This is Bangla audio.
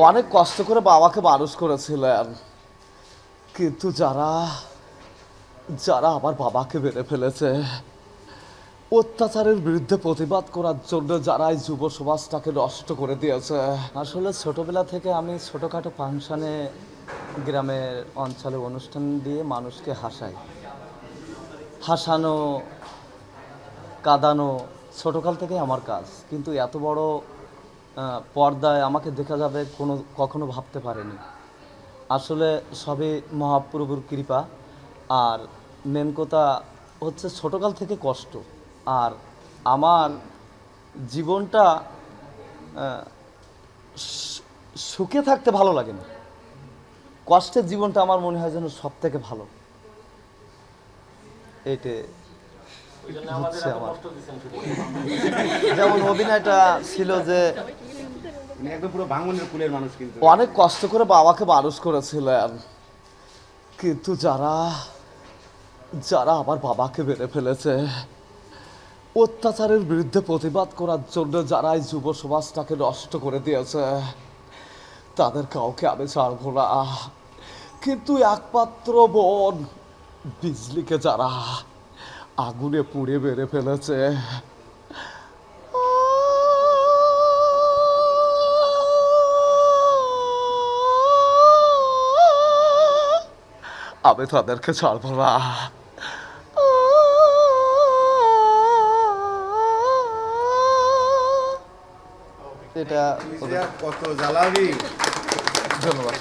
অনেক কষ্ট করে বাবাকে মানুষ করেছিলেন, কিন্তু যারা যারা আমার বাবাকে মেরে ফেলেছে, অত্যাচারের বিরুদ্ধে প্রতিবাদ করার জন্য যারা এই যুব সমাজটাকে নষ্ট করে দিয়েছে। আসলে ছোটবেলা থেকে আমি ছোটোখাটো ফাংশনে গ্রামের অঞ্চলে অনুষ্ঠান দিয়ে মানুষকে হাসানো, কাঁদানো ছোটোকাল থেকে আমার কাজ। কিন্তু এত বড় পর্দায় আমাকে দেখা যাবে কখনো ভাবতে পারিনি। আসলে সবই মহাপ্রভুর কৃপা। আর মেন কথা হচ্ছে ছোটোকাল থেকে কষ্ট। আর আমার জীবনটা সুখে থাকতে ভালো লাগে না, কষ্টের জীবনটা আমার মনে হয় যেন সব থেকে ভালো। এতে হচ্ছে আমার যেমন অভিনয়টা ছিল যে একদম পুরো ভাঙনের কুলের মানুষ, কিন্তু অনেক কষ্ট করে বাবাকে মানুষ করেছিলেন, কিন্তু যারা যারা আমার বাবাকে মেরে ফেলেছে, অত্যাচারের বিরুদ্ধে প্রতিবাদ করার জন্য যারা এই যুব সমাজটাকে নষ্ট করে দিয়েছে, তাদের কাউকে আমি ছাড়বো না। কিন্তু একমাত্র বোন বিজলিকে যারা আগুনে পুড়ে মেরে ফেলেছে, আমি তাদেরকে ছাড়বো না। এটা কত জ্বালাবি। ধন্যবাদ।